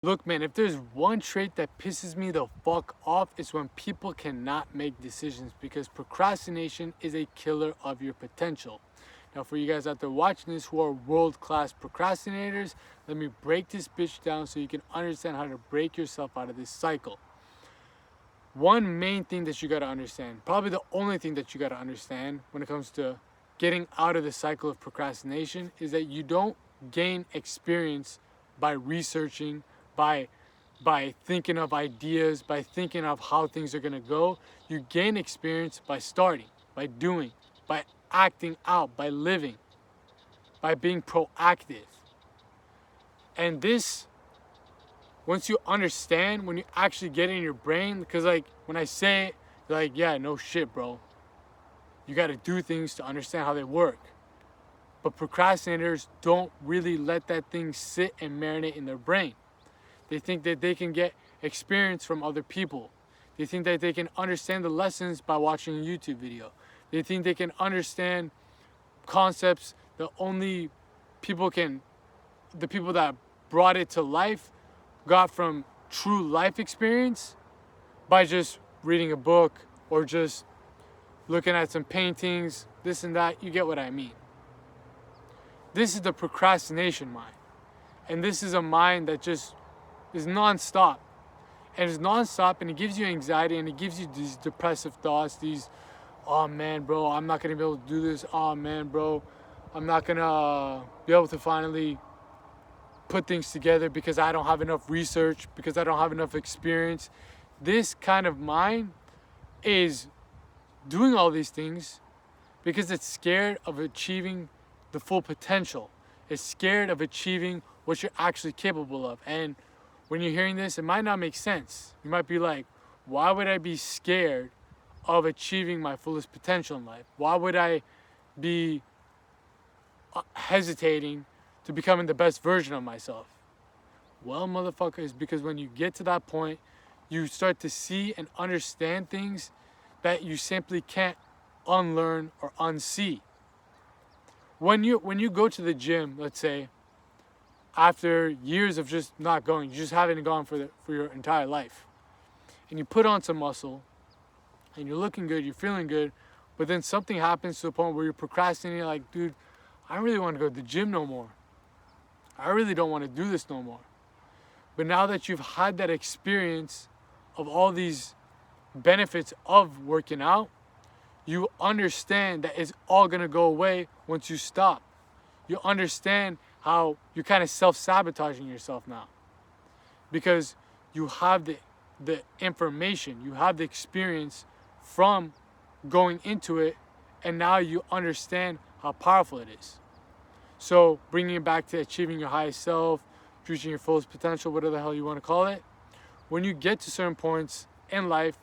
Look, man, if there's one trait that pisses me the fuck off, it's when people cannot make decisions, because procrastination is a killer of your potential. Now, for you guys out there watching this who are world-class procrastinators, let me break this bitch down so you can understand how to break yourself out of this cycle. One main thing that you gotta understand, probably the only thing that you gotta understand when it comes to getting out of the cycle of procrastination, is that you don't gain experience by researching, by thinking of ideas, by thinking of how things are gonna go. You gain experience by starting, by doing, by acting out, by living, by being proactive. And this, once you understand, when you actually get it in your brain, because like when I say it, you're like, yeah, no shit, bro. You gotta do things to understand how they work. But procrastinators don't really let that thing sit and marinate in their brain. They think that they can get experience from other people. They think that they can understand the lessons by watching a YouTube video. They think they can understand concepts that only the people that brought it to life got from true life experience by just reading a book or just looking at some paintings, this and that. You get what I mean. This is the procrastination mind. And this is a mind that just is nonstop. And it's nonstop, and it gives you anxiety, and it gives you these depressive thoughts, these, oh man, bro, I'm not gonna be able to do this. Oh man, bro, I'm not gonna be able to finally put things together because I don't have enough research, because I don't have enough experience. This kind of mind is doing all these things because it's scared of achieving the full potential. It's scared of achieving what you're actually capable of. And when you're hearing this, it might not make sense. You might be like, why would I be scared of achieving my fullest potential in life? Why would I be hesitating to becoming the best version of myself? Well, motherfuckers, because when you get to that point, you start to see and understand things that you simply can't unlearn or unsee. When you go to the gym, let's say, after years of just not going, you just haven't gone for your entire life, and you put on some muscle, and you're looking good, you're feeling good, but then something happens to the point where you're procrastinating, like, dude, I don't really want to go to the gym no more. I really don't want to do this no more. But now that you've had that experience of all these benefits of working out, you understand that it's all gonna go away once you stop. You understand how you're kind of self-sabotaging yourself now, because you have the information, you have the experience from going into it, and now you understand how powerful it is. So bringing it back to achieving your highest self, reaching your fullest potential, whatever the hell you want to call it, when you get to certain points in life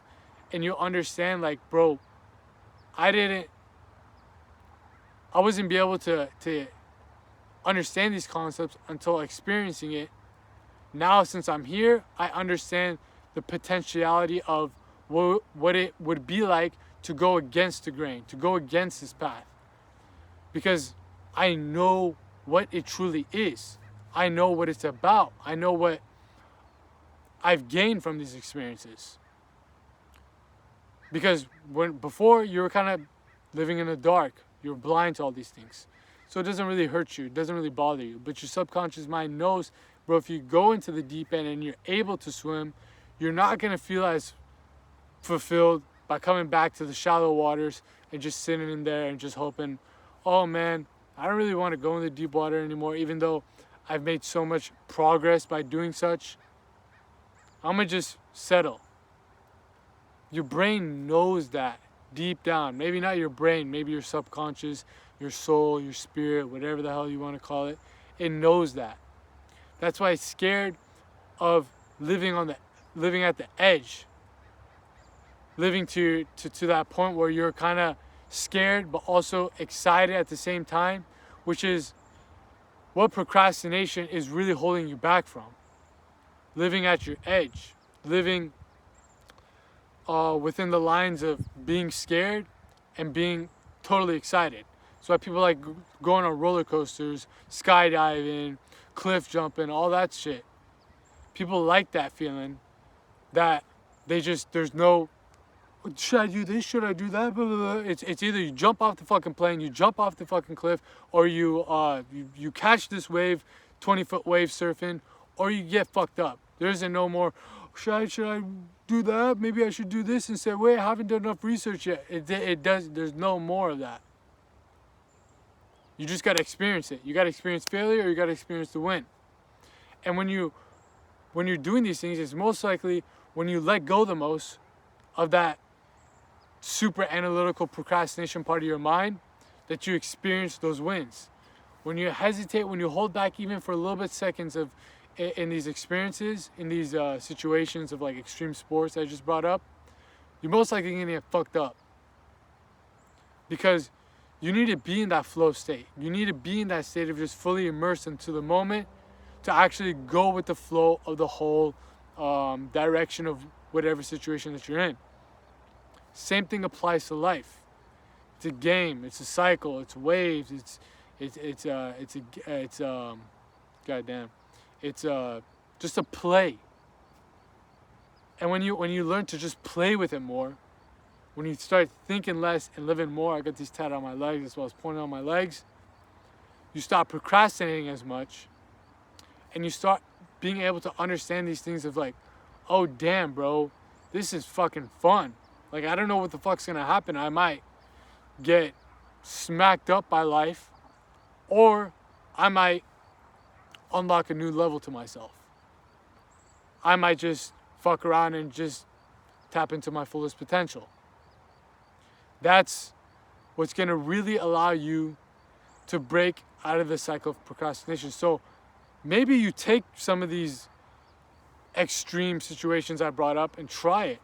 and you understand, like, bro, I wasn't be able to understand these concepts until experiencing it. Now, since I'm here, I understand the potentiality of what it would be like to go against the grain, to go against this path. Because I know what it truly is. I know what it's about. I know what I've gained from these experiences. Because before you were kind of living in the dark, you were blind to all these things. So it doesn't really hurt you, it doesn't really bother you. But your subconscious mind knows, bro, if you go into the deep end and you're able to swim, you're not gonna feel as fulfilled by coming back to the shallow waters and just sitting in there and just hoping, oh man, I don't really want to go in the deep water anymore, even though I've made so much progress by doing such. I'm gonna just settle. Your brain knows that deep down. Maybe not your brain, maybe your subconscious, your soul, your spirit, whatever the hell you want to call it. It knows that. That's why it's scared of living at the edge. Living to that point where you're kind of scared but also excited at the same time, which is what procrastination is really holding you back from. Living at your edge, living within the lines of being scared and being totally excited. So why people like going on roller coasters, skydiving, cliff jumping, all that shit. People like that feeling that there's no, should I do this? Should I do that? Blah, blah, blah. It's either you jump off the fucking plane, you jump off the fucking cliff, or you catch this wave, 20-foot wave surfing, or you get fucked up. There isn't no more, should I do that? Maybe I should do this and say, wait, I haven't done enough research yet. There's no more of that. You just gotta experience it. You gotta experience failure, or you gotta experience the win. And when you're doing these things, it's most likely when you let go the most of that super analytical procrastination part of your mind that you experience those wins. When you hesitate, when you hold back even for a little bit seconds in these experiences, in these situations of like extreme sports I just brought up, you're most likely gonna get fucked up. Because you need to be in that flow state. You need to be in that state of just fully immersed into the moment to actually go with the flow of the whole direction of whatever situation that you're in. Same thing applies to life. It's a game. It's a cycle. It's waves. It's just a play. And when you learn to just play with it more, when you start thinking less and living more, I got these tatted on my legs as well as pointing on my legs, you stop procrastinating as much, and you start being able to understand these things of like, oh damn bro, this is fucking fun. Like I don't know what the fuck's gonna happen. I might get smacked up by life, or I might unlock a new level to myself. I might just fuck around and just tap into my fullest potential. That's what's gonna really allow you to break out of the cycle of procrastination. So maybe you take some of these extreme situations I brought up and try it.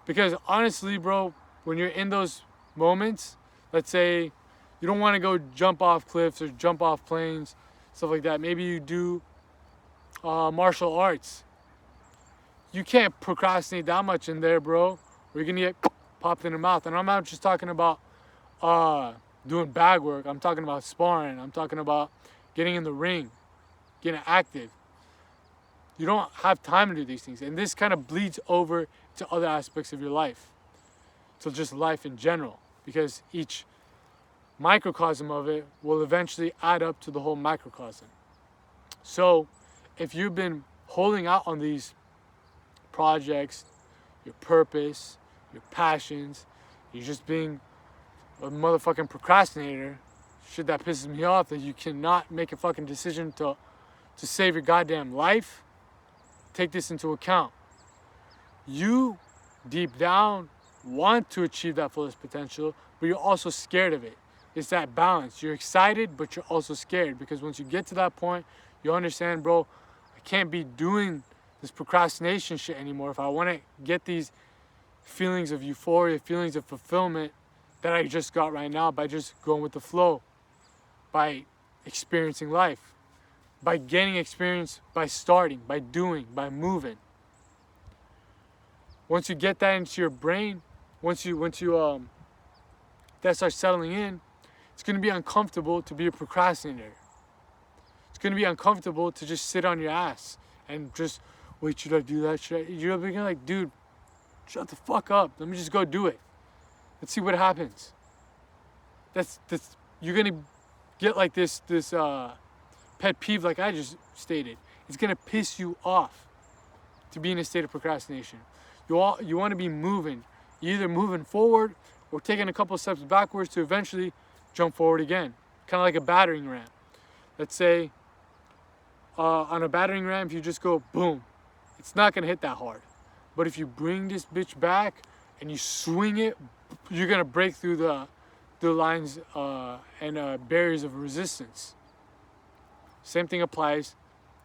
Because honestly, bro, when you're in those moments, let's say you don't want to go jump off cliffs or jump off planes, stuff like that. Maybe you do martial arts. You can't procrastinate that much in there, bro. Or you're gonna get popped in the mouth. And I'm not just talking about doing bag work. I'm talking about sparring. I'm talking about getting in the ring, getting active. You don't have time to do these things. And this kind of bleeds over to other aspects of your life. So just life in general. Because each microcosm of it will eventually add up to the whole macrocosm. So if you've been holding out on these projects, your purpose, your passions, you're just being a motherfucking procrastinator, shit that pisses me off, that you cannot make a fucking decision to save your goddamn life, take this into account. You, deep down, want to achieve that fullest potential, but you're also scared of it. It's that balance. You're excited, but you're also scared, because once you get to that point, you understand, bro, I can't be doing this procrastination shit anymore if I want to get these feelings of euphoria, feelings of fulfillment that I just got right now by just going with the flow, by experiencing life, by gaining experience, by starting, by doing, by moving. Once you get that into your brain, once you that starts settling in, it's going to be uncomfortable to be a procrastinator. It's going to be uncomfortable to just sit on your ass and just, wait, should I do that? You're like, dude, shut the fuck up. Let me just go do it. Let's see what happens. That's you're going to get like this pet peeve like I just stated. It's going to piss you off to be in a state of procrastination. You want to be moving, either moving forward or taking a couple steps backwards to eventually jump forward again. Kind of like a battering ram. Let's say on a battering ram, if you just go boom, it's not going to hit that hard. But if you bring this bitch back and you swing it, you're going to break through the lines and barriers of resistance. Same thing applies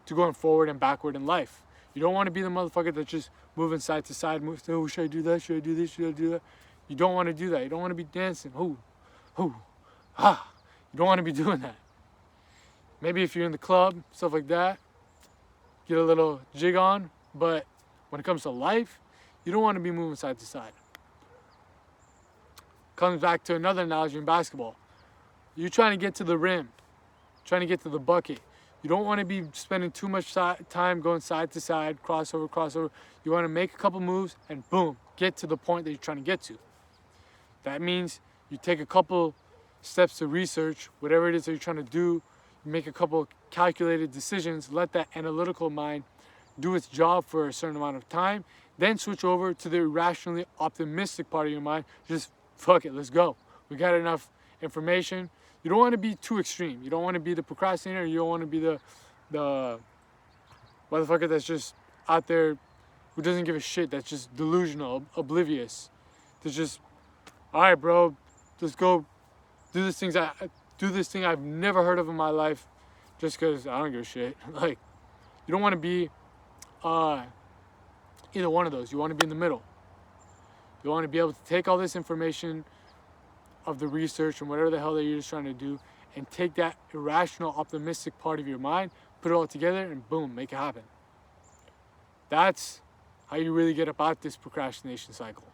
to going forward and backward in life. You don't want to be the motherfucker that's just moving side to side, oh, should I do that? Should I do this? Should I do that? You don't want to do that. You don't want to be dancing. You don't want to be doing that. Maybe if you're in the club, stuff like that, get a little jig on. But when it comes to life, you don't want to be moving side to side. Comes back to another analogy in basketball. You're trying to get to the rim, trying to get to the bucket. You don't want to be spending too much time going side to side, crossover. You want to make a couple moves and boom, get to the point that you're trying to get to. That means you take a couple steps to research whatever it is that you're trying to do. You make a couple calculated decisions, let that analytical mind do its job for a certain amount of time, then switch over to the irrationally optimistic part of your mind. Just fuck it, let's go. We got enough information. You don't want to be too extreme. You don't want to be the procrastinator. You don't want to be the motherfucker that's just out there who doesn't give a shit, that's just delusional, oblivious. That's just, all right, bro, let's go do this thing I've never heard of in my life just because I don't give a shit. Like, you don't want to be either one of those. You want to be in the middle. You want to be able to take all this information of the research and whatever the hell that you're just trying to do and take that irrational, optimistic part of your mind, put it all together, and boom, make it happen. That's how you really get about this procrastination cycle.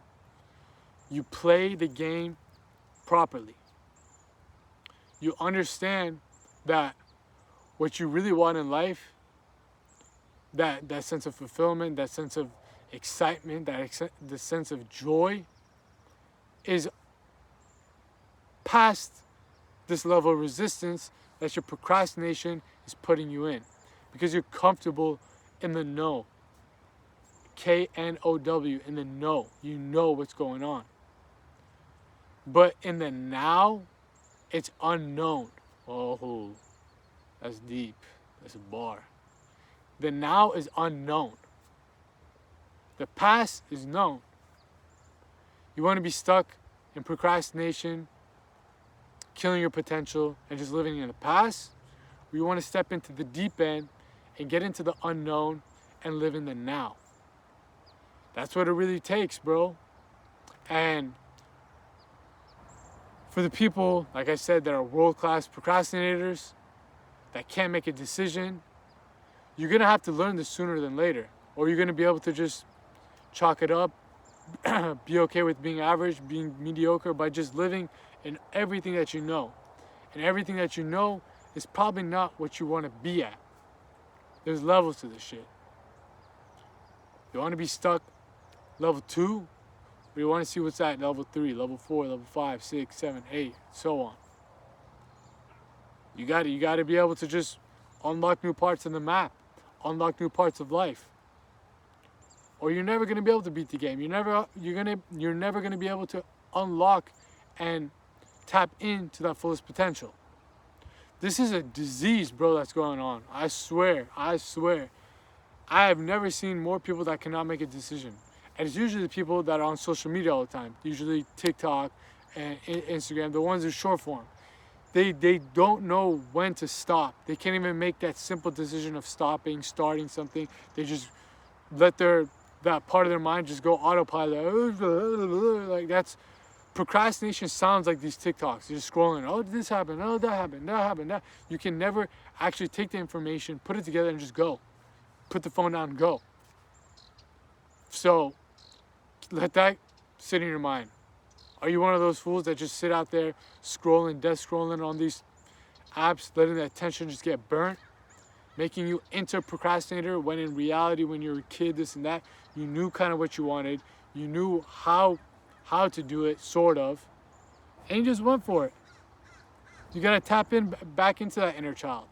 You play the game properly. You understand that what you really want in life, that sense of fulfillment, that sense of excitement, the sense of joy, is past this level of resistance that your procrastination is putting you in, because you're comfortable in the know. K-N-O-W, in the know. You know what's going on. But in the now, it's unknown. Oh, that's deep. That's a bar. The now is unknown. The past is known. You want to be stuck in procrastination, killing your potential, and just living in the past? Or you want to step into the deep end and get into the unknown and live in the now? That's what it really takes, bro. And for the people, like I said, that are world-class procrastinators, that can't make a decision, you're going to have to learn this sooner than later. Or you're going to be able to just chalk it up, be okay with being average, being mediocre, by just living in everything that you know. And everything that you know is probably not what you want to be at. There's levels to this shit. You want to be stuck level 2, or you want to see what's at level 3, level 4, level 5, 6, 7, 8, so on. You got to be able to just unlock new parts of the map, unlock new parts of life. Or you're never going to be able to beat the game. You're never going to be able to unlock and tap into that fullest potential. This is a disease, bro, that's going on. I swear. I have never seen more people that cannot make a decision. And it's usually the people that are on social media all the time. Usually TikTok and Instagram, the ones in short form. They don't know when to stop. They can't even make that simple decision of stopping, starting something. They just let that part of their mind just go autopilot. Like, that's procrastination. Sounds like these TikToks. You're just scrolling. Oh, this happened. Oh, that happened. You can never actually take the information, put it together, and just go. Put the phone down and go. So let that sit in your mind. Are you one of those fools that just sit out there scrolling, death scrolling on these apps, letting the attention just get burnt, making you into a procrastinator, when in reality, when you're a kid, this and that, you knew kind of what you wanted, you knew how to do it, sort of, and you just went for it? You gotta tap back into that inner child,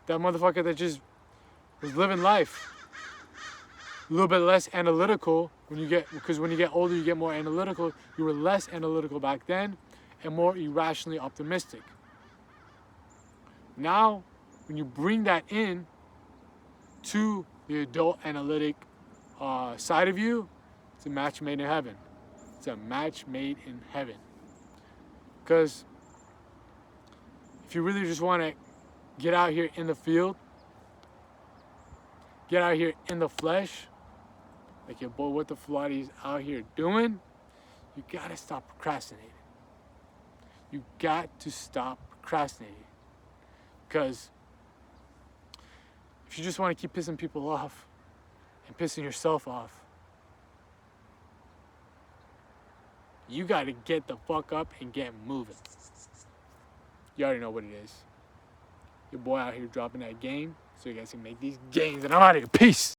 that motherfucker that just was living life. A little bit less analytical because when you get older, you get more analytical. You were less analytical back then and more irrationally optimistic. Now, when you bring that in to the adult analytic side of you, it's a match made in heaven. It's a match made in heaven. Because if you really just want to get out here in the field, get out here in the flesh, like your boy What the Flotty's out here doing, you gotta stop procrastinating. You got to stop procrastinating. Because if you just want to keep pissing people off and pissing yourself off, you gotta get the fuck up and get moving. You already know what it is. Your boy out here dropping that game so you guys can make these gains. And I'm out of here. Peace.